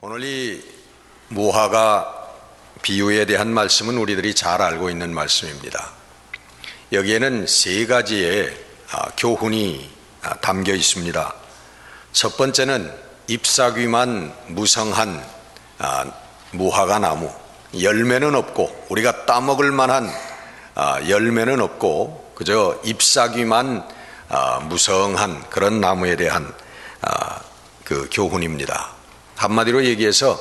오늘 이 무화과 비유에 대한 말씀은 우리들이 잘 알고 있는 말씀입니다. 여기에는 세 가지의 교훈이 담겨 있습니다. 첫 번째는 잎사귀만 무성한 무화과 나무, 열매는 없고 우리가 따먹을 만한 열매는 없고 그저 잎사귀만 무성한 그런 나무에 대한 그 교훈입니다. 한마디로 얘기해서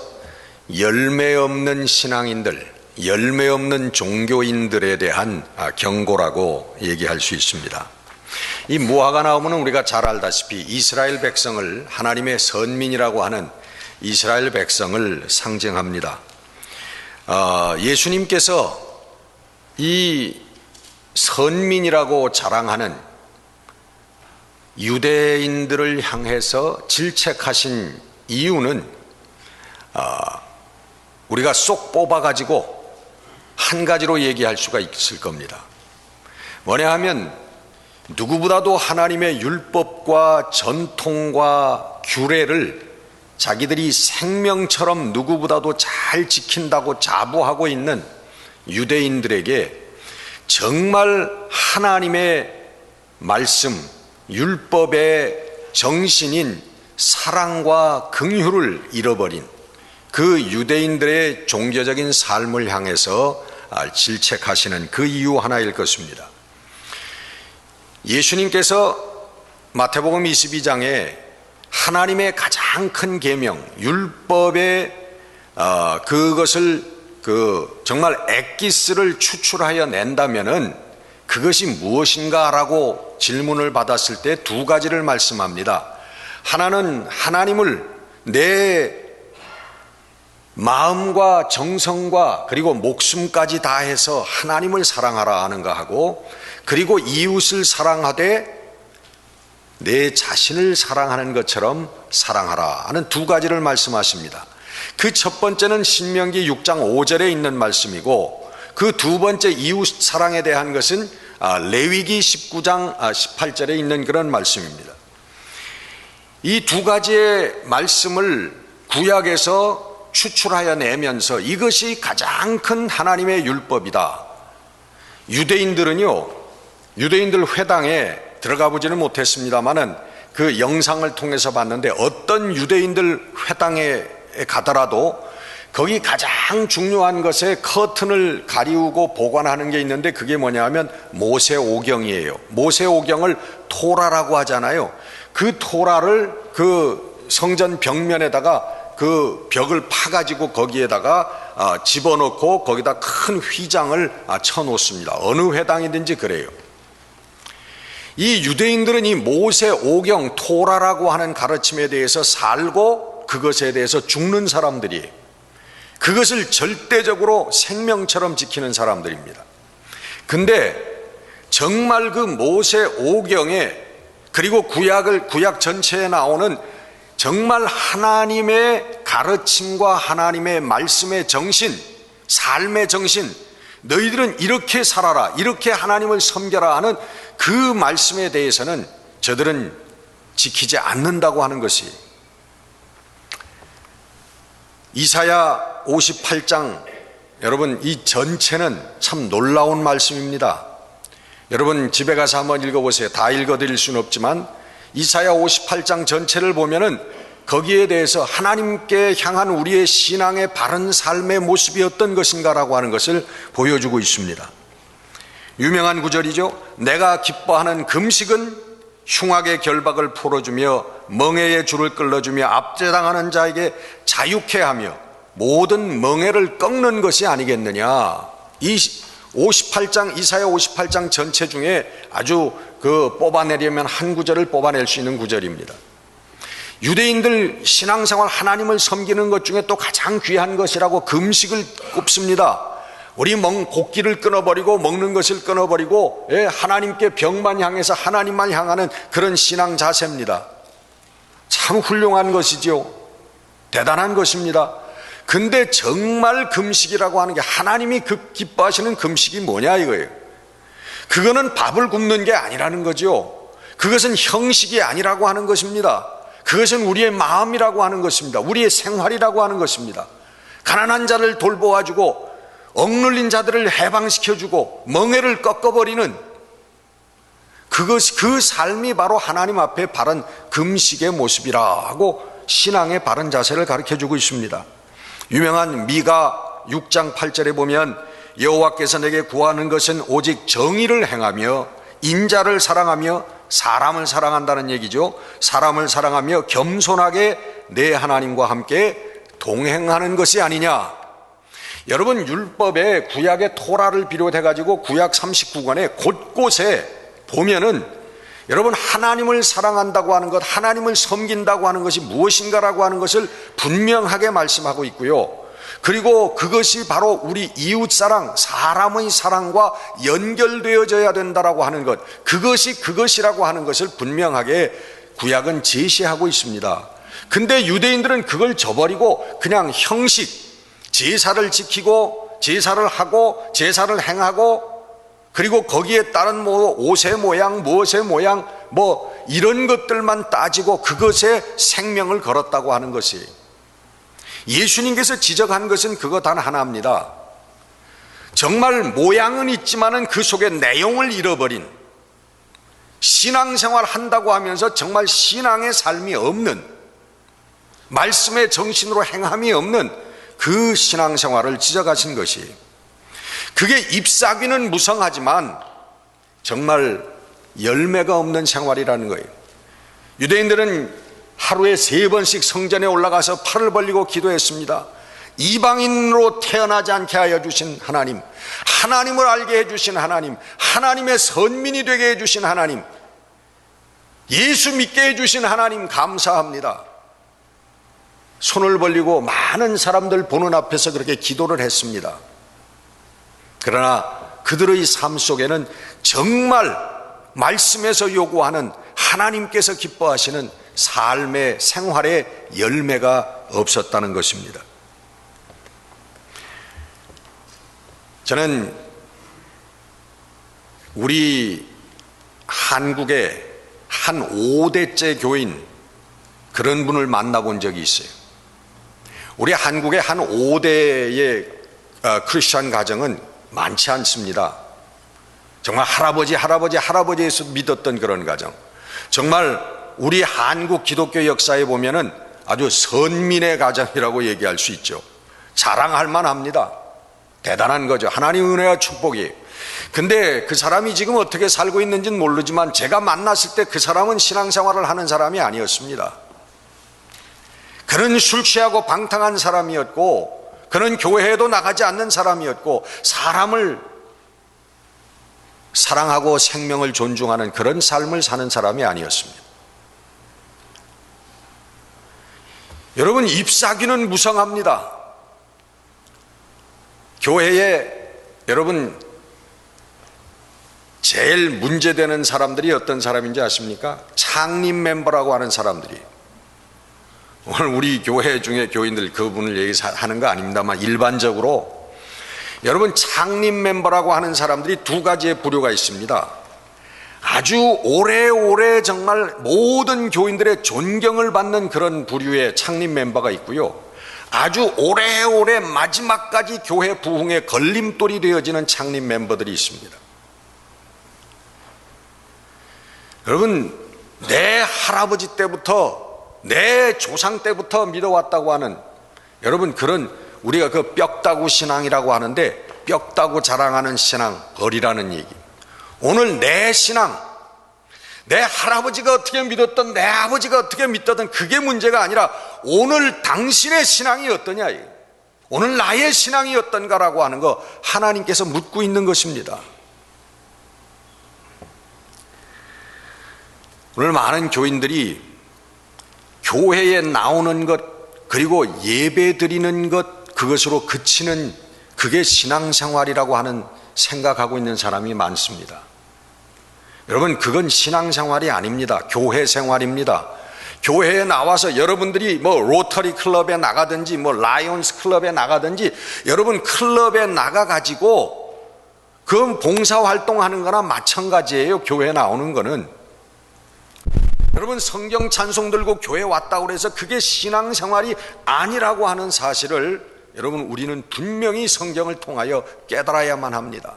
열매 없는 신앙인들, 열매 없는 종교인들에 대한 경고라고 얘기할 수 있습니다. 이 무화과 나무는 우리가 잘 알다시피 이스라엘 백성을, 하나님의 선민이라고 하는 이스라엘 백성을 상징합니다. 예수님께서 이 선민이라고 자랑하는 유대인들을 향해서 질책하신 이유는 우리가 쏙 뽑아가지고 한 가지로 얘기할 수가 있을 겁니다. 뭐냐 하면 누구보다도 하나님의 율법과 전통과 규례를 자기들이 생명처럼 누구보다도 잘 지킨다고 자부하고 있는 유대인들에게 정말 하나님의 말씀, 율법의 정신인 사랑과 긍휼을 잃어버린 그 유대인들의 종교적인 삶을 향해서 질책하시는 그 이유 하나일 것입니다. 예수님께서 마태복음 22장에 하나님의 가장 큰 계명, 율법의 그것을 정말 엑기스를 추출하여 낸다면은 그것이 무엇인가라고 질문을 받았을 때 두 가지를 말씀합니다. 하나는 하나님을 내 마음과 정성과 그리고 목숨까지 다해서 하나님을 사랑하라 하는가 하고, 그리고 이웃을 사랑하되 내 자신을 사랑하는 것처럼 사랑하라 하는 두 가지를 말씀하십니다. 그 첫 번째는 신명기 6장 5절에 있는 말씀이고, 그 두 번째 이웃 사랑에 대한 것은 레위기 19장 18절에 있는 그런 말씀입니다. 이 두 가지의 말씀을 구약에서 추출하여 내면서 이것이 가장 큰 하나님의 율법이다. 유대인들은요, 유대인들 회당에 들어가 보지는 못했습니다만은 그 영상을 통해서 봤는데, 어떤 유대인들 회당에 가더라도 거기 가장 중요한 것에 커튼을 가리우고 보관하는 게 있는데, 그게 뭐냐 하면 모세오경이에요. 모세오경을 토라라고 하잖아요. 그 토라를 그 성전 벽면에다가 그 벽을 파가지고 거기에다가 집어넣고 거기다 큰 휘장을 쳐놓습니다. 어느 회당이든지 그래요. 이 유대인들은 이 모세오경 토라라고 하는 가르침에 대해서 살고 그것에 대해서 죽는 사람들이에요. 그것을 절대적으로 생명처럼 지키는 사람들입니다. 근데 정말 그 모세오경에, 그리고 구약 전체에 나오는 정말 하나님의 가르침과 하나님의 말씀의 정신, 삶의 정신, 너희들은 이렇게 살아라, 이렇게 하나님을 섬겨라 하는 그 말씀에 대해서는 저들은 지키지 않는다고 하는 것이, 이사야 58장, 여러분 이 전체는 참 놀라운 말씀입니다. 여러분 집에 가서 한번 읽어보세요. 다 읽어드릴 수는 없지만 이사야 58장 전체를 보면은 거기에 대해서 하나님께 향한 우리의 신앙의 바른 삶의 모습이 어떤 것인가라고 하는 것을 보여주고 있습니다. 유명한 구절이죠. 내가 기뻐하는 금식은 흉악의 결박을 풀어주며 멍에의 줄을 끌어주며 압제당하는 자에게 자유케 하며 모든 멍에를 꺾는 것이 아니겠느냐. 이 58장, 이사야 58장 전체 중에 아주 뽑아내려면 한 구절을 뽑아낼 수 있는 구절입니다. 유대인들 신앙생활 하나님을 섬기는 것 중에 또 가장 귀한 것이라고 금식을 꼽습니다. 우리 곡기를 끊어버리고 먹는 것을 끊어버리고 하나님께 벽만 향해서 하나님만 향하는 그런 신앙 자세입니다. 참 훌륭한 것이죠. 대단한 것입니다. 근데 정말 금식이라고 하는 게, 하나님이 기뻐하시는 금식이 뭐냐 이거예요. 그거는 밥을 굶는 게 아니라는 거죠. 그것은 형식이 아니라고 하는 것입니다. 그것은 우리의 마음이라고 하는 것입니다. 우리의 생활이라고 하는 것입니다. 가난한 자를 돌보아주고 억눌린 자들을 해방시켜주고 멍에를 꺾어버리는 그 삶이 바로 하나님 앞에 바른 금식의 모습이라고 신앙의 바른 자세를 가르쳐주고 있습니다. 유명한 미가 6장 8절에 보면 여호와께서 내게 구하는 것은 오직 정의를 행하며 인자를 사랑하며 사람을 사랑한다는 얘기죠. 사람을 사랑하며 겸손하게 내 하나님과 함께 동행하는 것이 아니냐. 여러분, 율법에 구약의 토라를 비롯해 가지고 구약 39권에 곳곳에 보면은 여러분, 하나님을 사랑한다고 하는 것, 하나님을 섬긴다고 하는 것이 무엇인가라고 하는 것을 분명하게 말씀하고 있고요. 그리고 그것이 바로 우리 이웃사랑, 사람의 사랑과 연결되어져야 된다라고 하는 것, 그것이라고 하는 것을 분명하게 구약은 제시하고 있습니다. 근데 유대인들은 그걸 저버리고 그냥 형식, 제사를 지키고 제사를 하고 제사를 행하고 그리고 거기에 따른 옷의 모양, 무엇의 모양, 이런 것들만 따지고 그것에 생명을 걸었다고 하는 것이, 예수님께서 지적한 것은 그거 단 하나입니다. 정말 모양은 있지만은 그 속에 내용을 잃어버린, 신앙생활 한다고 하면서 정말 신앙의 삶이 없는, 말씀의 정신으로 행함이 없는 그 신앙생활을 지적하신 것이, 그게 잎사귀는 무성하지만 정말 열매가 없는 생활이라는 거예요. 유대인들은 하루에 3번씩 성전에 올라가서 팔을 벌리고 기도했습니다. 이방인으로 태어나지 않게 하여 주신 하나님, 하나님을 알게 해주신 하나님, 하나님의 선민이 되게 해주신 하나님, 예수 믿게 해주신 하나님 감사합니다. 손을 벌리고 많은 사람들 보는 앞에서 그렇게 기도를 했습니다. 그러나 그들의 삶 속에는 정말 말씀에서 요구하는 하나님께서 기뻐하시는 삶의 생활의 열매가 없었다는 것입니다. 저는 우리 한국의 한 5대째 교인, 그런 분을 만나본 적이 있어요. 우리 한국의 한 5대의 크리스천 가정은 많지 않습니다. 정말 할아버지에서 믿었던 그런 가정, 정말 우리 한국 기독교 역사에 보면은 아주 선민의 가정이라고 얘기할 수 있죠. 자랑할 만합니다. 대단한 거죠. 하나님의 은혜와 축복이. 근데 그 사람이 지금 어떻게 살고 있는지는 모르지만 제가 만났을 때 그 사람은 신앙생활을 하는 사람이 아니었습니다. 그는 술 취하고 방탕한 사람이었고, 그는 교회에도 나가지 않는 사람이었고, 사람을 사랑하고 생명을 존중하는 그런 삶을 사는 사람이 아니었습니다. 여러분, 잎사귀는 무성합니다. 교회에 여러분 제일 문제되는 사람들이 어떤 사람인지 아십니까? 창립 멤버라고 하는 사람들이. 오늘 우리 교회 중에 교인들 그분을 얘기하는 거 아닙니다만, 일반적으로 여러분 창립 멤버라고 하는 사람들이 두 가지의 부류가 있습니다. 아주 오래오래 정말 모든 교인들의 존경을 받는 그런 부류의 창립 멤버가 있고요, 아주 오래오래 마지막까지 교회 부흥의 걸림돌이 되어지는 창립 멤버들이 있습니다. 여러분, 내 할아버지 때부터, 내 조상 때부터 믿어왔다고 하는, 여러분, 그런 우리가 그 뼈다구 신앙이라고 하는데, 뼈다구 자랑하는 신앙 버리라는 얘기. 오늘 내 신앙, 내 할아버지가 어떻게 믿었던, 내 아버지가 어떻게 믿었던, 그게 문제가 아니라 오늘 당신의 신앙이 어떠냐, 오늘 나의 신앙이 어떤가라고 하는 거 하나님께서 묻고 있는 것입니다. 오늘 많은 교인들이 교회에 나오는 것, 그리고 예배 드리는 것, 그것으로 그치는, 그게 신앙생활이라고 하는 생각하고 있는 사람이 많습니다. 여러분, 그건 신앙생활이 아닙니다. 교회 생활입니다. 교회에 나와서 여러분들이 로터리 클럽에 나가든지 라이온스 클럽에 나가든지, 여러분 클럽에 나가가지고 그건 봉사활동하는 거나 마찬가지예요. 교회에 나오는 거는. 여러분, 성경 찬송 들고 교회 왔다고 해서 그게 신앙생활이 아니라고 하는 사실을 여러분, 우리는 분명히 성경을 통하여 깨달아야만 합니다.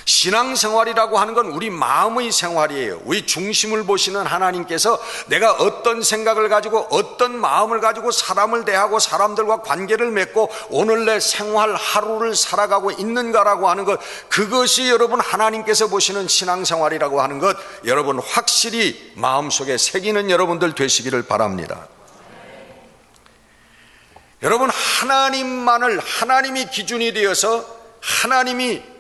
신앙생활이라고 하는 건 우리 마음의 생활이에요. 우리 중심을 보시는 하나님께서 내가 어떤 생각을 가지고 어떤 마음을 가지고 사람을 대하고 사람들과 관계를 맺고 오늘 내 생활 하루를 살아가고 있는가라고 하는 것, 그것이 여러분 하나님께서 보시는 신앙생활이라고 하는 것, 여러분 확실히 마음속에 새기는 여러분들 되시기를 바랍니다. 여러분, 하나님이 기준이 되어서 하나님이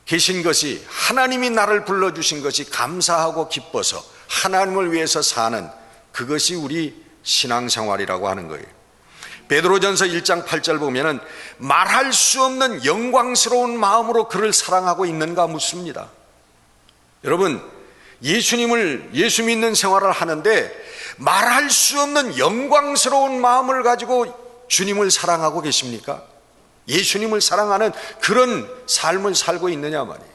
계신 것이, 하나님이 나를 불러주신 것이 감사하고 기뻐서 하나님을 위해서 사는, 그것이 우리 신앙생활이라고 하는 거예요. 베드로전서 1장 8절 보면은 말할 수 없는 영광스러운 마음으로 그를 사랑하고 있는가 묻습니다. 여러분, 예수 믿는 생활을 하는데 말할 수 없는 영광스러운 마음을 가지고 주님을 사랑하고 계십니까? 예수님을 사랑하는 그런 삶을 살고 있느냐 말이에요.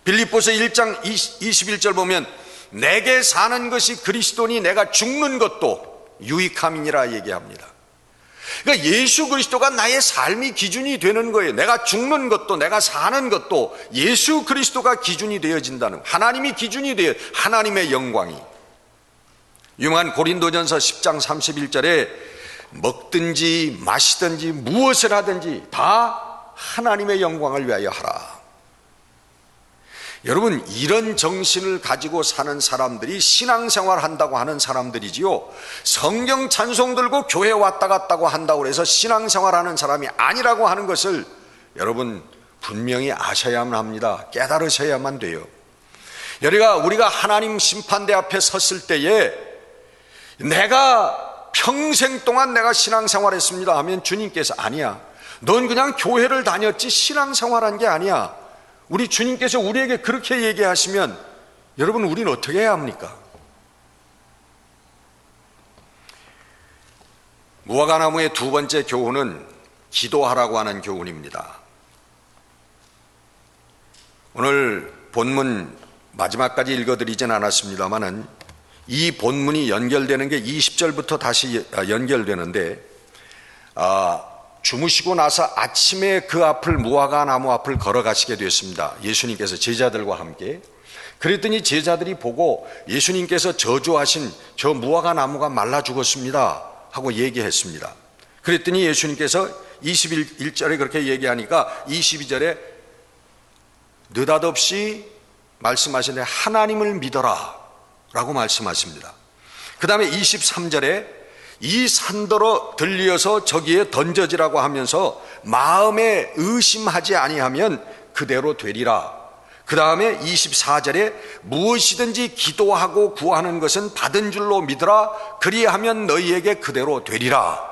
빌립보서 1장 21절 보면 내게 사는 것이 그리스도니 내가 죽는 것도 유익함이니라 얘기합니다. 그러니까 예수 그리스도가 나의 삶이 기준이 되는 거예요. 내가 죽는 것도 내가 사는 것도 예수 그리스도가 기준이 되어진다는, 하나님이 기준이 되어, 하나님의 영광이. 유명한 고린도전서 10장 31절에 먹든지 마시든지 무엇을 하든지 다 하나님의 영광을 위하여 하라. 여러분, 이런 정신을 가지고 사는 사람들이 신앙생활 한다고 하는 사람들이지요, 성경 찬송 들고 교회 왔다 갔다고 한다고 해서 신앙생활 하는 사람이 아니라고 하는 것을 여러분 분명히 아셔야만 합니다. 깨달으셔야만 돼요. 우리가 하나님 심판대 앞에 섰을 때에 내가 평생 동안 내가 신앙생활 했습니다 하면 주님께서 아니야, 넌 그냥 교회를 다녔지 신앙생활한 게 아니야. 우리 주님께서 우리에게 그렇게 얘기하시면 여러분, 우리는 어떻게 해야 합니까? 무화과나무의 두 번째 교훈은 기도하라고 하는 교훈입니다. 오늘 본문 마지막까지 읽어드리진 않았습니다만은 이 본문이 연결되는 게 20절부터 다시 연결되는데, 주무시고 나서 아침에 그 앞을, 무화과 나무 앞을 걸어가시게 되었습니다. 예수님께서 제자들과 함께. 그랬더니 제자들이 보고 예수님께서 저주하신 저 무화과 나무가 말라 죽었습니다 하고 얘기했습니다. 그랬더니 예수님께서 21절에 그렇게 얘기하니까 22절에 느닷없이 말씀하시는데 하나님을 믿어라 라고 말씀하십니다. 그 다음에 23절에 이 산더러 들려서 저기에 던져지라고 하면서 마음에 의심하지 아니하면 그대로 되리라. 그 다음에 24절에 무엇이든지 기도하고 구하는 것은 받은 줄로 믿으라. 그리하면 너희에게 그대로 되리라.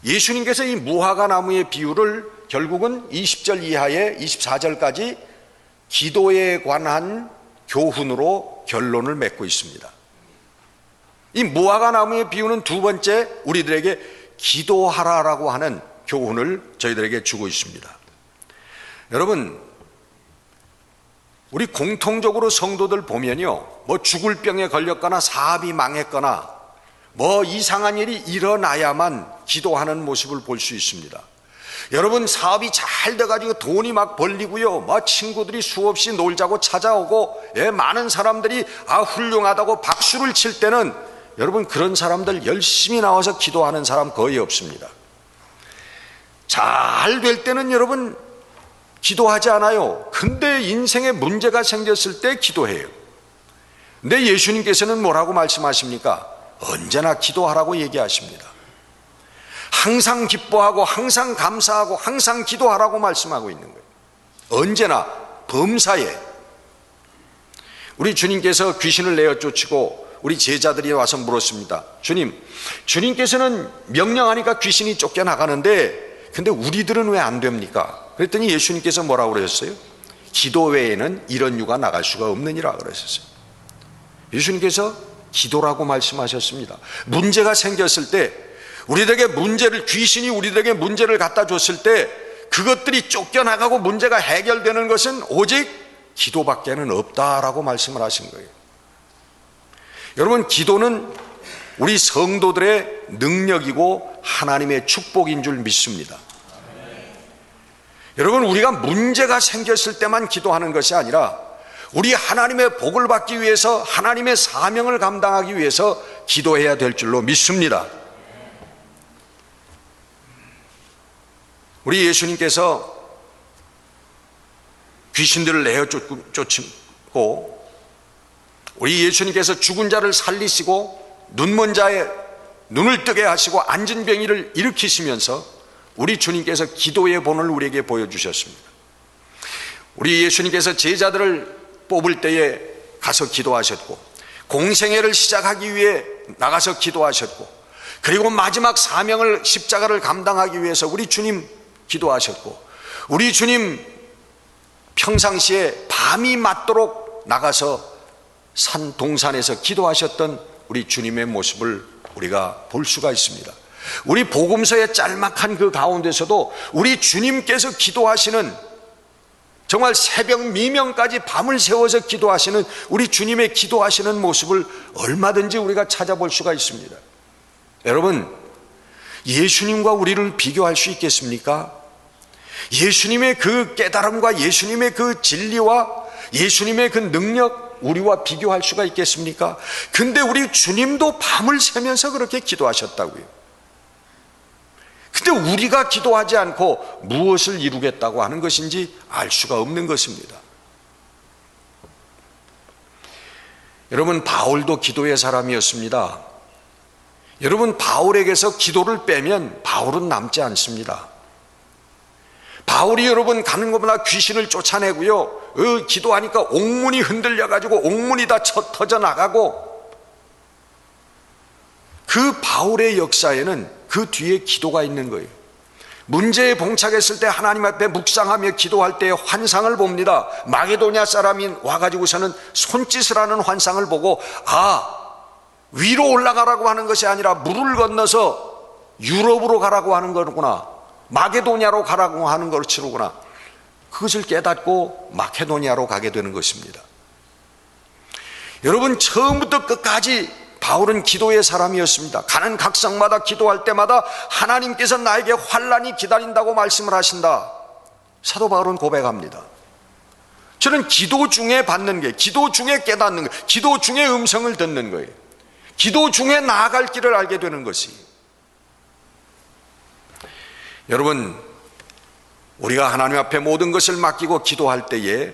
예수님께서 이 무화과 나무의 비유를 결국은 20절 이하에 24절까지 기도에 관한 교훈으로 결론을 맺고 있습니다. 이 무화과 나무의 비유는 두 번째 우리들에게 기도하라라고 하는 교훈을 저희들에게 주고 있습니다. 여러분, 우리 공통적으로 성도들 보면요, 뭐 죽을 병에 걸렸거나 사업이 망했거나 뭐 이상한 일이 일어나야만 기도하는 모습을 볼 수 있습니다. 여러분, 사업이 잘 돼가지고 돈이 막 벌리고요, 뭐 친구들이 수없이 놀자고 찾아오고, 많은 사람들이 훌륭하다고 박수를 칠 때는 여러분, 그런 사람들 열심히 나와서 기도하는 사람 거의 없습니다. 잘 될 때는 여러분 기도하지 않아요. 근데 인생에 문제가 생겼을 때 기도해요. 근데 예수님께서는 뭐라고 말씀하십니까? 언제나 기도하라고 얘기하십니다. 항상 기뻐하고 항상 감사하고 항상 기도하라고 말씀하고 있는 거예요. 언제나 범사에. 우리 주님께서 귀신을 내어 쫓고 우리 제자들이 와서 물었습니다. 주님께서는 명령하니까 귀신이 쫓겨나가는데 근데 우리들은 왜 안 됩니까? 그랬더니 예수님께서 뭐라고 그러셨어요? 기도 외에는 이런 유가 나갈 수가 없느니라 그러셨어요. 예수님께서 기도라고 말씀하셨습니다. 문제가 생겼을 때 귀신이 우리들에게 문제를 갖다 줬을 때 그것들이 쫓겨나가고 문제가 해결되는 것은 오직 기도밖에는 없다라고 말씀을 하신 거예요. 여러분, 기도는 우리 성도들의 능력이고 하나님의 축복인 줄 믿습니다. 여러분, 우리가 문제가 생겼을 때만 기도하는 것이 아니라 우리 하나님의 복을 받기 위해서, 하나님의 사명을 감당하기 위해서 기도해야 될 줄로 믿습니다. 우리 예수님께서 귀신들을 내어 쫓고, 우리 예수님께서 죽은 자를 살리시고 눈먼 자의 눈을 뜨게 하시고 앉은 병이를 일으키시면서 우리 주님께서 기도의 본을 우리에게 보여주셨습니다. 우리 예수님께서 제자들을 뽑을 때에 가서 기도하셨고, 공생애를 시작하기 위해 나가서 기도하셨고, 그리고 마지막 사명을, 십자가를 감당하기 위해서 우리 주님 기도하셨고, 우리 주님 평상시에 밤이 맞도록 나가서 산 동산에서 기도하셨던 우리 주님의 모습을 우리가 볼 수가 있습니다. 우리 복음서의 짤막한 그 가운데서도 우리 주님께서 기도하시는, 정말 새벽 미명까지 밤을 새워서 기도하시는 우리 주님의 기도하시는 모습을 얼마든지 우리가 찾아볼 수가 있습니다. 여러분, 예수님과 우리를 비교할 수 있겠습니까? 예수님의 그 깨달음과 예수님의 그 진리와 예수님의 그 능력, 우리와 비교할 수가 있겠습니까? 근데 우리 주님도 밤을 새면서 그렇게 기도하셨다고요. 근데 우리가 기도하지 않고 무엇을 이루겠다고 하는 것인지 알 수가 없는 것입니다. 여러분, 바울도 기도의 사람이었습니다. 여러분, 바울에게서 기도를 빼면 바울은 남지 않습니다. 바울이 여러분 가는 것보다 귀신을 쫓아내고요, 기도하니까 옥문이 흔들려가지고 옥문이 다 터져 나가고, 그 바울의 역사에는 그 뒤에 기도가 있는 거예요. 문제에 봉착했을 때 하나님 앞에 묵상하며 기도할 때 환상을 봅니다. 마게도냐 사람이 와가지고서는 손짓을 하는 환상을 보고, 위로 올라가라고 하는 것이 아니라 물을 건너서 유럽으로 가라고 하는 거구나, 마게도냐로 가라고 하는 것이로구나, 그것을 깨닫고 마케도냐로 가게 되는 것입니다. 여러분, 처음부터 끝까지 바울은 기도의 사람이었습니다. 가는 각성마다 기도할 때마다 하나님께서 나에게 환난이 기다린다고 말씀을 하신다. 사도 바울은 고백합니다. 저는 기도 중에 받는 거예요. 기도 중에 깨닫는 거예요. 기도 중에 음성을 듣는 거예요. 기도 중에 나아갈 길을 알게 되는 것이. 여러분, 우리가 하나님 앞에 모든 것을 맡기고 기도할 때에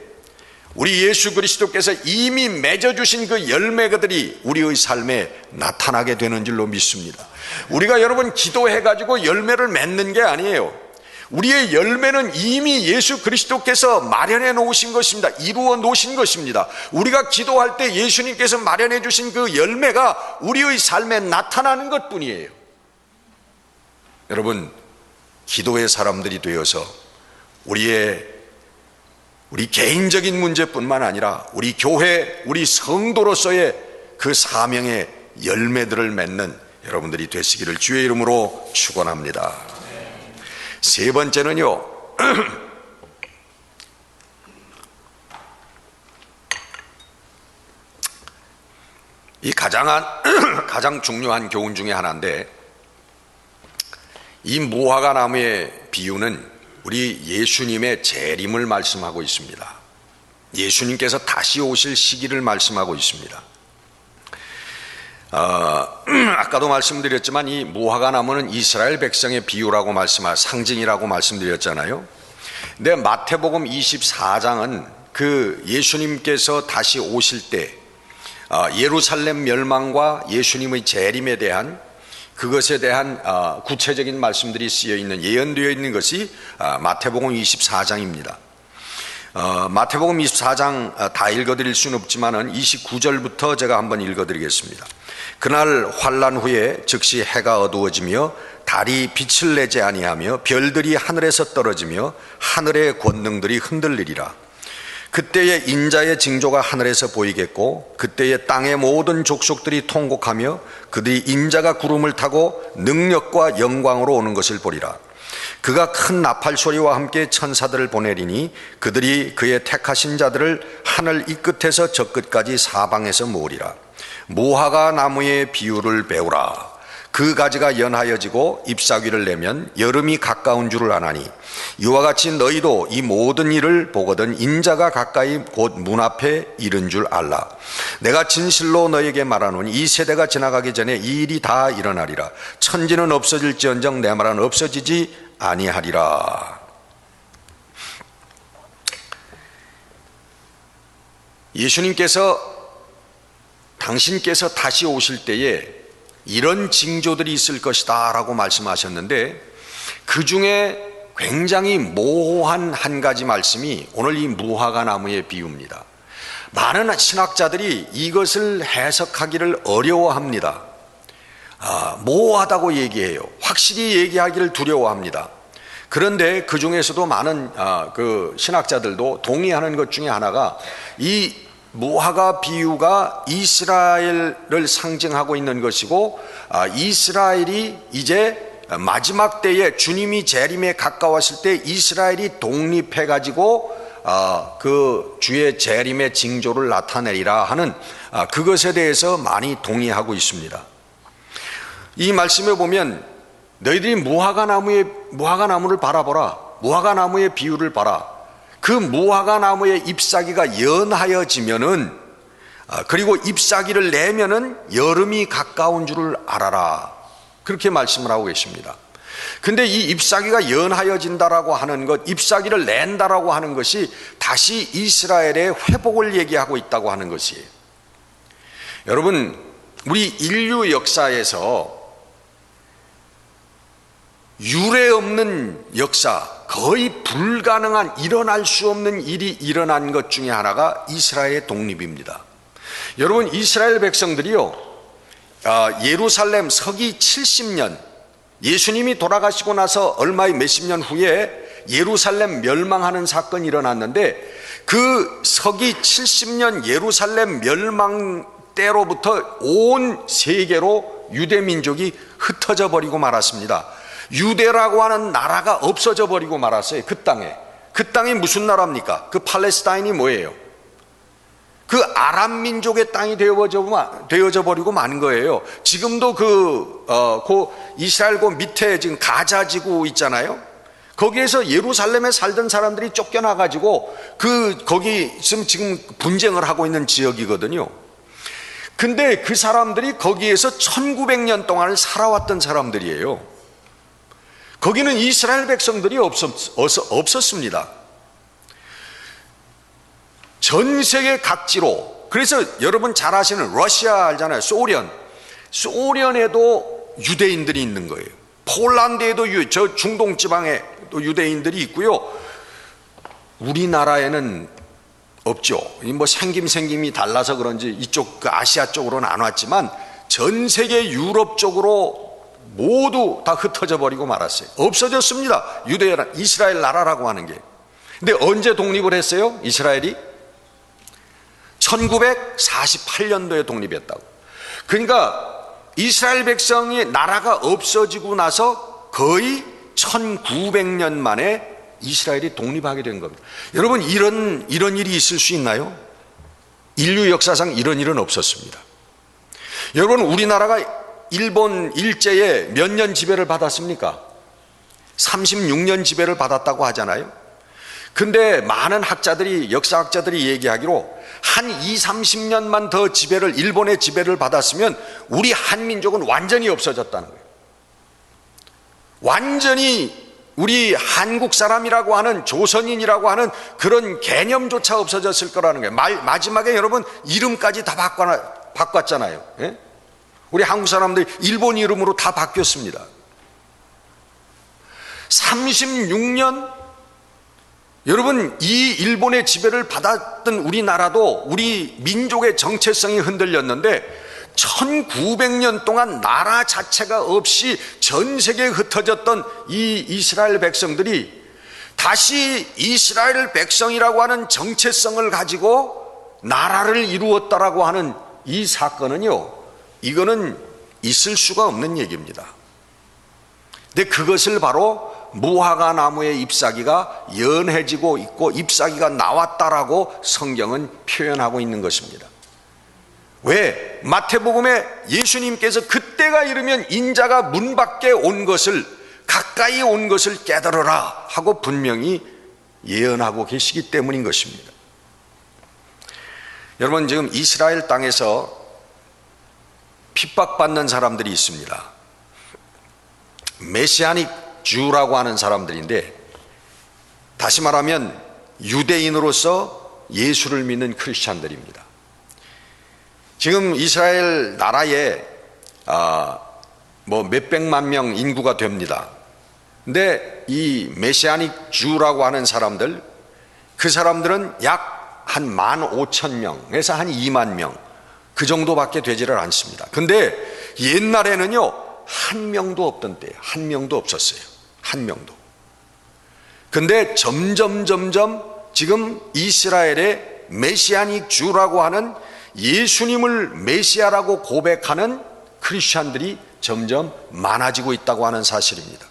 우리 예수 그리스도께서 이미 맺어주신 그 열매들이 우리의 삶에 나타나게 되는 줄로 믿습니다. 우리가 여러분 기도해가지고 열매를 맺는 게 아니에요. 우리의 열매는 이미 예수 그리스도께서 마련해 놓으신 것입니다. 이루어 놓으신 것입니다. 우리가 기도할 때 예수님께서 마련해 주신 그 열매가 우리의 삶에 나타나는 것 뿐이에요. 여러분, 기도의 사람들이 되어서 우리 개인적인 문제뿐만 아니라 우리 교회, 우리 성도로서의 그 사명의 열매들을 맺는 여러분들이 되시기를 주의 이름으로 축원합니다. 세 번째는요, 이 가장 중요한 교훈 중에 하나인데, 이 무화과 나무의 비유는 우리 예수님의 재림을 말씀하고 있습니다. 예수님께서 다시 오실 시기를 말씀하고 있습니다. 아까도 말씀드렸지만 이 무화과 나무는 이스라엘 백성의 비유라고 상징이라고 말씀드렸잖아요. 근데 마태복음 24장은 그 예수님께서 다시 오실 때 예루살렘 멸망과 예수님의 재림에 대한 그것에 대한 구체적인 말씀들이 쓰여 있는, 예언되어 있는 것이 마태복음 24장입니다. 마태복음 24장 다 읽어드릴 수는 없지만은 29절부터 제가 한번 읽어드리겠습니다. 그날 환난 후에 즉시 해가 어두워지며 달이 빛을 내지 아니하며 별들이 하늘에서 떨어지며 하늘의 권능들이 흔들리리라. 그때에 인자의 징조가 하늘에서 보이겠고 그때에 땅의 모든 족속들이 통곡하며 그들이 인자가 구름을 타고 능력과 영광으로 오는 것을 보리라. 그가 큰 나팔 소리와 함께 천사들을 보내리니 그들이 그의 택하신 자들을 하늘 이 끝에서 저 끝까지 사방에서 모으리라. 무화과 나무의 비유를 배우라. 그 가지가 연하여지고 잎사귀를 내면 여름이 가까운 줄을 아나니 이와 같이 너희도 이 모든 일을 보거든 인자가 가까이 곧 문 앞에 이른 줄 알라. 내가 진실로 너희에게 말하노니 이 세대가 지나가기 전에 이 일이 다 일어나리라. 천지는 없어질지언정 내 말은 없어지지 아니하리라. 예수님께서 당신께서 다시 오실 때에 이런 징조들이 있을 것이다 라고 말씀하셨는데, 그 중에 굉장히 모호한 한 가지 말씀이 오늘 이 무화과 나무의 비유입니다. 많은 신학자들이 이것을 해석하기를 어려워합니다. 모호하다고 얘기해요. 확실히 얘기하기를 두려워합니다. 그런데 그 중에서도 많은 그 신학자들도 동의하는 것 중에 하나가, 이 무화과 비유가 이스라엘을 상징하고 있는 것이고, 이스라엘이 이제 마지막 때에 주님이 재림에 가까웠을 때 이스라엘이 독립해 가지고 그 주의 재림의 징조를 나타내리라 하는 그것에 대해서 많이 동의하고 있습니다. 이 말씀에 보면 너희들이 무화과 나무를 바라보라. 무화과 나무의 비유를 봐라. 그 무화과 나무의 잎사귀가 연하여지면은, 그리고 잎사귀를 내면은 여름이 가까운 줄을 알아라. 그렇게 말씀을 하고 계십니다. 근데 이 잎사귀가 연하여진다라고 하는 것, 잎사귀를 낸다라고 하는 것이 다시 이스라엘의 회복을 얘기하고 있다고 하는 것이에요. 여러분, 우리 인류 역사에서 유례 없는 역사, 거의 불가능한, 일어날 수 없는 일이 일어난 것 중에 하나가 이스라엘의 독립입니다. 여러분, 이스라엘 백성들이요, 예루살렘 서기 70년, 예수님이 돌아가시고 나서 얼마의 몇십 년 후에 예루살렘 멸망하는 사건이 일어났는데, 그 서기 70년 예루살렘 멸망 때로부터 온 세계로 유대 민족이 흩어져 버리고 말았습니다. 유대라고 하는 나라가 없어져 버리고 말았어요. 그 땅에. 그 땅이 무슨 나라입니까? 그 팔레스타인이 뭐예요? 그 아람 민족의 땅이 되어져 버리고 만 거예요. 지금도 그 이스라엘 그 밑에 지금 가자 지구 있잖아요. 거기에서 예루살렘에 살던 사람들이 쫓겨나 가지고 거기 지금 분쟁을 하고 있는 지역이거든요. 근데 그 사람들이 거기에서 1900년 동안을 살아왔던 사람들이에요. 거기는 이스라엘 백성들이 없었습니다. 전 세계 각지로. 그래서 여러분 잘 아시는 러시아 알잖아요. 소련에도 유대인들이 있는 거예요. 폴란드에도 저 중동 지방에 또 유대인들이 있고요. 우리나라에는 없죠. 뭐 생김이 달라서 그런지 이쪽 그 아시아 쪽으로는 안 왔지만 전 세계 유럽 쪽으로 모두 다 흩어져 버리고 말았어요. 없어졌습니다. 이스라엘 나라라고 하는 게. 근데 언제 독립을 했어요? 이스라엘이 1948년도에 독립했다고. 그러니까 이스라엘 백성이 나라가 없어지고 나서 거의 1900년 만에 이스라엘이 독립하게 된 겁니다. 여러분, 이런 일이 있을 수 있나요? 인류 역사상 이런 일은 없었습니다. 여러분, 우리나라가 일본 일제에 몇 년 지배를 받았습니까? 36년 지배를 받았다고 하잖아요. 근데 많은 역사학자들이 얘기하기로 한 20-30년만 더 일본의 지배를 받았으면 우리 한민족은 완전히 없어졌다는 거예요. 완전히 우리 한국 사람이라고 하는, 조선인이라고 하는 그런 개념조차 없어졌을 거라는 거예요. 마지막에 여러분 이름까지 다 바꿨잖아요. 예? 우리 한국 사람들이 일본 이름으로 다 바뀌었습니다. 36년 여러분, 이 일본의 지배를 받았던 우리나라도 우리 민족의 정체성이 흔들렸는데 1900년 동안 나라 자체가 없이 전 세계에 흩어졌던 이 이스라엘 백성들이 다시 이스라엘 백성이라고 하는 정체성을 가지고 나라를 이루었다라고 하는 이 사건은요, 이거는 있을 수가 없는 얘기입니다. 근데 그것을 바로 무화과 나무의 잎사귀가 연해지고 있고 잎사귀가 나왔다라고 성경은 표현하고 있는 것입니다. 왜? 마태복음에 예수님께서 그때가 이르면 인자가 문 밖에 온 것을, 가까이 온 것을 깨달으라 하고 분명히 예언하고 계시기 때문인 것입니다. 여러분, 지금 이스라엘 땅에서 핍박받는 사람들이 있습니다. 메시아닉 주라고 하는 사람들인데, 다시 말하면 유대인으로서 예수를 믿는 크리스찬들입니다. 지금 이스라엘 나라에 몇백만 명 인구가 됩니다. 근데 이 메시아닉 주라고 하는 사람들, 그 사람들은 약 한 15,000명에서 한 2만 명, 그 정도밖에 되지를 않습니다. 근데 옛날에는요, 한 명도 없던 때예요. 한 명도 없었어요. 한 명도. 근데 점점 지금 이스라엘의 메시아닉 주라고 하는 예수님을 메시아라고 고백하는 크리스찬들이 점점 많아지고 있다고 하는 사실입니다.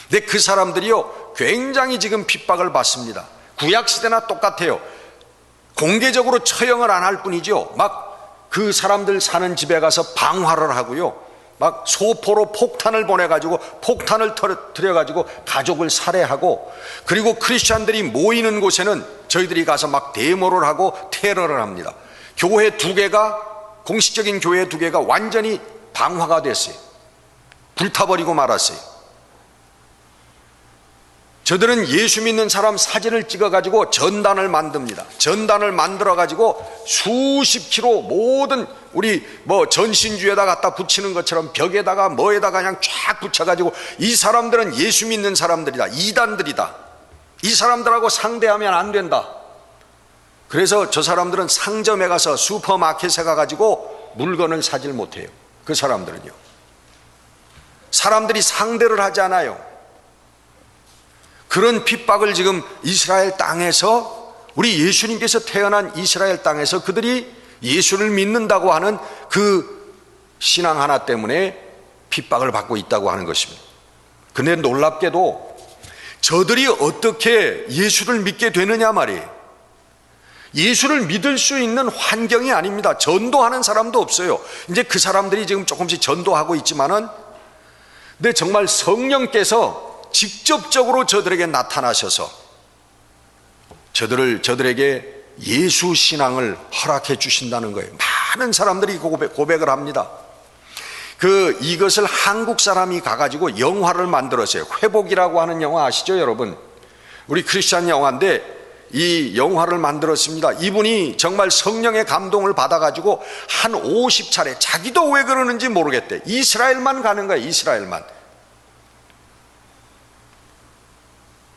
근데 그 사람들이요, 굉장히 지금 핍박을 받습니다. 구약시대나 똑같아요. 공개적으로 처형을 안 할 뿐이죠. 막 그 사람들 사는 집에 가서 방화를 하고요, 막 소포로 폭탄을 보내가지고 폭탄을 터뜨려가지고 가족을 살해하고, 그리고 크리스찬들이 모이는 곳에는 저희들이 가서 막 데모를 하고 테러를 합니다. 교회 2개가, 공식적인 교회 2개가 완전히 방화가 됐어요. 불타버리고 말았어요. 저들은 예수 믿는 사람 사진을 찍어가지고 전단을 만듭니다. 전단을 만들어가지고 수십 킬로 모든 우리 전신주에다 갖다 붙이는 것처럼 벽에다가 뭐에다가 그냥 쫙 붙여가지고, 이 사람들은 예수 믿는 사람들이다, 이단들이다, 이 사람들하고 상대하면 안 된다. 그래서 저 사람들은 상점에 가서, 슈퍼마켓에 가가지고 물건을 사질 못해요. 그 사람들은요, 사람들이 상대를 하지 않아요. 그런 핍박을 지금 이스라엘 땅에서, 우리 예수님께서 태어난 이스라엘 땅에서 그들이 예수를 믿는다고 하는 그 신앙 하나 때문에 핍박을 받고 있다고 하는 것입니다. 그런데 놀랍게도 저들이 어떻게 예수를 믿게 되느냐 말이에요. 예수를 믿을 수 있는 환경이 아닙니다. 전도하는 사람도 없어요. 이제 그 사람들이 지금 조금씩 전도하고 있지만은, 근데 정말 성령께서 직접적으로 저들에게 나타나셔서 저들에게 예수 신앙을 허락해 주신다는 거예요. 많은 사람들이 고백을 합니다. 이것을 한국 사람이 가가지고 영화를 만들었어요. 회복이라고 하는 영화 아시죠, 여러분? 우리 크리스찬 영화인데 이 영화를 만들었습니다. 이분이 정말 성령의 감동을 받아가지고 한 50차례, 자기도 왜 그러는지 모르겠대, 이스라엘만 가는 거예요. 이스라엘만.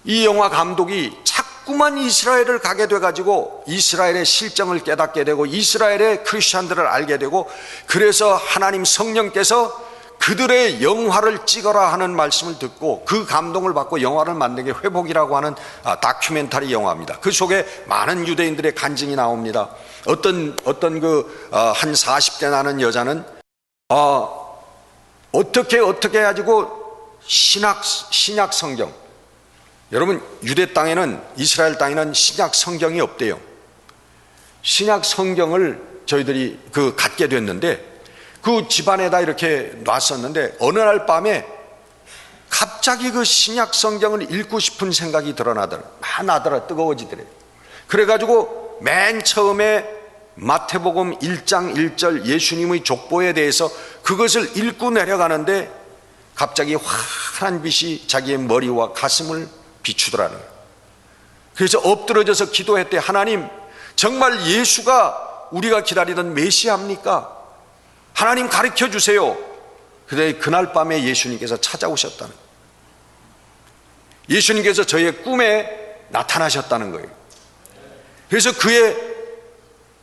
이 영화 감독이 자꾸만 이스라엘을 가게 돼가지고 이스라엘의 실정을 깨닫게 되고 이스라엘의 크리스찬들을 알게 되고, 그래서 하나님 성령께서 그들의 영화를 찍어라 하는 말씀을 듣고 그 감동을 받고 영화를 만든 게 회복이라고 하는 다큐멘터리 영화입니다. 그 속에 많은 유대인들의 간증이 나옵니다. 어떤 한 40대 나는 여자는 어떻게 해가지고 신약 성경, 여러분, 유대 땅에는, 이스라엘 땅에는 신약 성경이 없대요. 신약 성경을 저희들이 갖게 됐는데, 그 집안에다 이렇게 놨었는데 어느 날 밤에 갑자기 그 신약 성경을 읽고 싶은 생각이 나더라, 뜨거워지더래요. 그래가지고 맨 처음에 마태복음 1장 1절 예수님의 족보에 대해서 그것을 읽고 내려가는데 갑자기 환한 빛이 자기의 머리와 가슴을 비추더라는 거예요. 그래서 엎드러져서 기도했대. 하나님, 정말 예수가 우리가 기다리던 메시아입니까? 하나님 가르쳐 주세요. 그런데 그날 밤에 예수님께서 찾아오셨다는 거예요. 예수님께서 저의 꿈에 나타나셨다는 거예요. 그래서 그의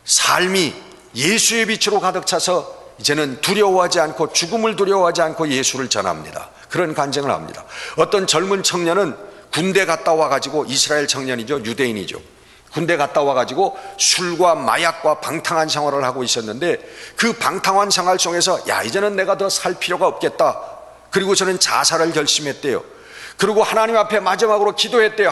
삶이 예수의 빛으로 가득 차서 이제는 두려워하지 않고, 죽음을 두려워하지 않고 예수를 전합니다. 그런 간증을 합니다. 어떤 젊은 청년은 군대 갔다 와가지고, 이스라엘 청년이죠, 유대인이죠, 군대 갔다 와가지고 술과 마약과 방탕한 생활을 하고 있었는데, 그 방탕한 생활 속에서 이제는 내가 더 살 필요가 없겠다, 그리고 저는 자살을 결심했대요. 그리고 하나님 앞에 마지막으로 기도했대요.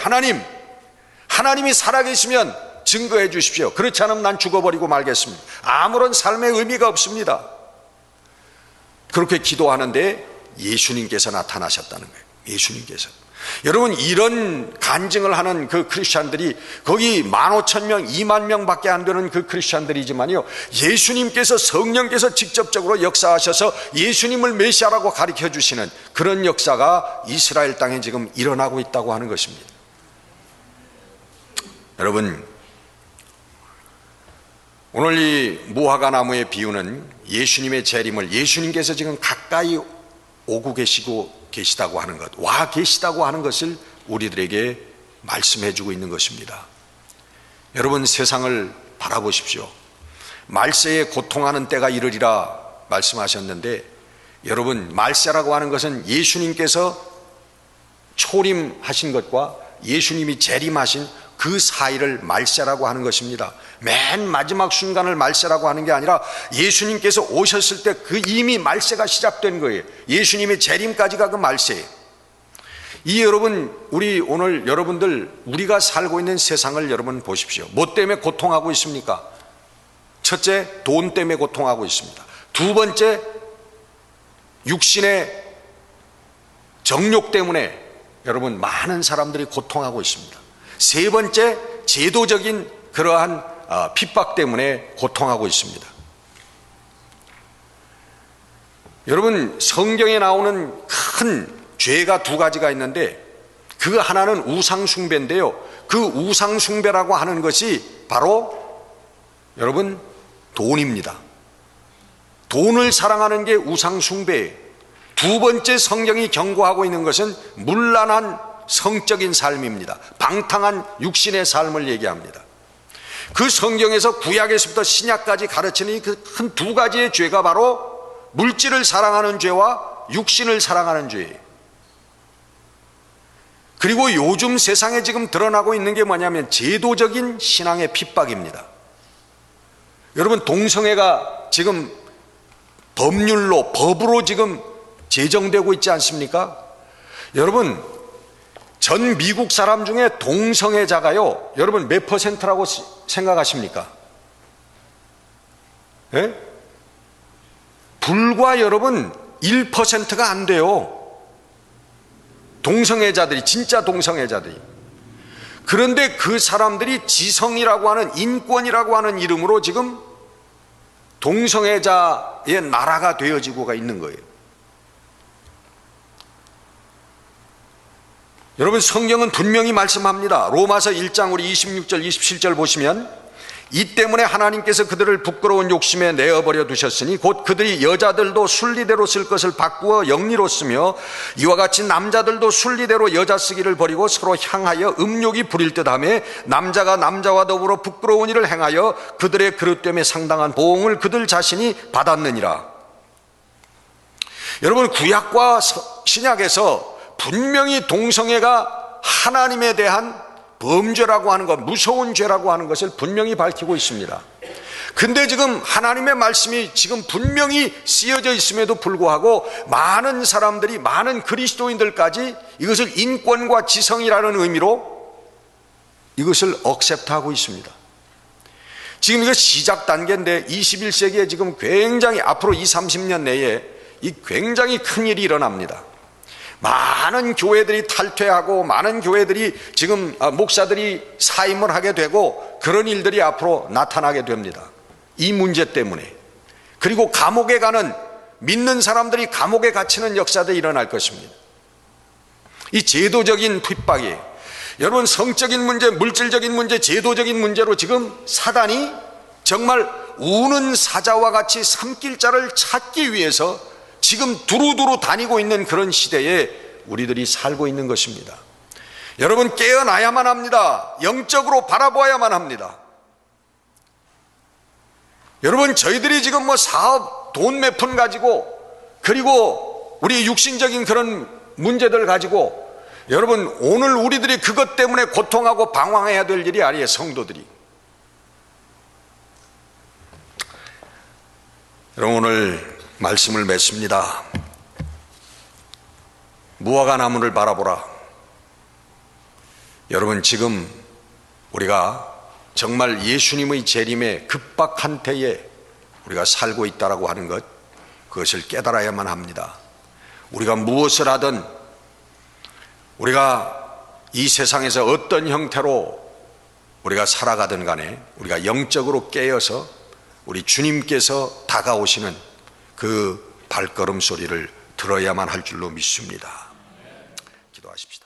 하나님이 살아계시면 증거해 주십시오. 그렇지 않으면 난 죽어버리고 말겠습니다. 아무런 삶의 의미가 없습니다. 그렇게 기도하는데 예수님께서 나타나셨다는 거예요. 예수님께서. 여러분, 이런 간증을 하는 그 크리스찬들이 거기 15,000명, 2만 밖에 안 되는 그 크리스찬들이지만요, 예수님께서, 성령께서 직접적으로 역사하셔서 예수님을 메시아라고 가르쳐 주시는 그런 역사가 이스라엘 땅에 지금 일어나고 있다고 하는 것입니다. 여러분, 오늘 이 무화과 나무의 비유는 예수님의 재림을 예수님께서 지금 가까이 오고 계시다고 하는 것, 와 계시다고 하는 것을 우리들에게 말씀해 주고 있는 것입니다. 여러분, 세상을 바라보십시오. 말세에 고통하는 때가 이르리라 말씀하셨는데, 여러분, 말세라고 하는 것은 예수님께서 초림하신 것과 예수님이 재림하신 그 사이를 말세라고 하는 것입니다. 맨 마지막 순간을 말세라고 하는 게 아니라 예수님께서 오셨을 때 그 이미 말세가 시작된 거예요. 예수님의 재림까지가 그 말세예요. 이 여러분, 우리 오늘 여러분들, 우리가 살고 있는 세상을 여러분 보십시오. 뭐 때문에 고통하고 있습니까? 첫째, 돈 때문에 고통하고 있습니다. 두 번째, 육신의 정욕 때문에 여러분 많은 사람들이 고통하고 있습니다. 세 번째, 제도적인 그러한 핍박 때문에 고통하고 있습니다. 여러분, 성경에 나오는 큰 죄가 두 가지가 있는데, 그 하나는 우상숭배인데요, 그 우상숭배라고 하는 것이 바로 여러분 돈입니다. 돈을 사랑하는 게 우상숭배예요. 두 번째, 성경이 경고하고 있는 것은 문란한 성적인 삶입니다. 방탕한 육신의 삶을 얘기합니다. 그 성경에서 구약에서부터 신약까지 가르치는 그 큰 두 가지의 죄가 바로 물질을 사랑하는 죄와 육신을 사랑하는 죄예요. 그리고 요즘 세상에 지금 드러나고 있는 게 뭐냐면 제도적인 신앙의 핍박입니다. 여러분, 동성애가 지금 법으로 지금 제정되고 있지 않습니까? 여러분, 전 미국 사람 중에 동성애자가요, 여러분 몇 퍼센트라고 생각하십니까? 예? 불과 여러분 1%가 안 돼요. 동성애자들이, 진짜 동성애자들이. 그런데 그 사람들이 지성이라고 하는, 인권이라고 하는 이름으로 지금 동성애자의 나라가 되어지고가 있는 거예요. 여러분, 성경은 분명히 말씀합니다. 로마서 1장 우리 26절 27절 보시면, 이 때문에 하나님께서 그들을 부끄러운 욕심에 내어버려 두셨으니 곧 그들이 여자들도 순리대로 쓸 것을 바꾸어 영리로 쓰며 이와 같이 남자들도 순리대로 여자 쓰기를 버리고 서로 향하여 음욕이 부릴 듯하며 남자가 남자와 더불어 부끄러운 일을 행하여 그들의 그릇됨에 상당한 보응을 그들 자신이 받았느니라. 여러분, 구약과 신약에서 분명히 동성애가 하나님에 대한 범죄라고 하는 것, 무서운 죄라고 하는 것을 분명히 밝히고 있습니다. 근데 지금 하나님의 말씀이 지금 분명히 쓰여져 있음에도 불구하고 많은 사람들이, 많은 그리스도인들까지 이것을 인권과 지성이라는 의미로 이것을 억셉트하고 있습니다. 지금 이거 시작 단계인데 21세기에 지금 굉장히 앞으로 20-30년 내에 이 굉장히 큰 일이 일어납니다. 많은 교회들이 탈퇴하고 많은 교회들이 지금 목사들이 사임을 하게 되고 그런 일들이 앞으로 나타나게 됩니다. 이 문제 때문에. 그리고 감옥에 가는, 믿는 사람들이 감옥에 갇히는 역사도 일어날 것입니다. 이 제도적인 핍박이에요. 여러분, 성적인 문제, 물질적인 문제, 제도적인 문제로 지금 사단이 정말 우는 사자와 같이 삼킬 자를 찾기 위해서 지금 두루두루 다니고 있는 그런 시대에 우리들이 살고 있는 것입니다. 여러분, 깨어나야만 합니다. 영적으로 바라보아야만 합니다. 여러분, 저희들이 지금 뭐 사업, 돈 몇 푼 가지고, 그리고 우리 육신적인 그런 문제들 가지고, 여러분, 오늘 우리들이 그것 때문에 고통하고 방황해야 될 일이 아니에요, 성도들이. 여러분, 오늘 말씀을 맺습니다. 무화과 나무를 바라보라. 여러분, 지금 우리가 정말 예수님의 재림의 급박한 때에 우리가 살고 있다라고 하는 것, 그것을 깨달아야만 합니다. 우리가 무엇을 하든, 우리가 이 세상에서 어떤 형태로 우리가 살아가든 간에 우리가 영적으로 깨어서 우리 주님께서 다가오시는 그 발걸음 소리를 들어야만 할 줄로 믿습니다. 기도하십시다.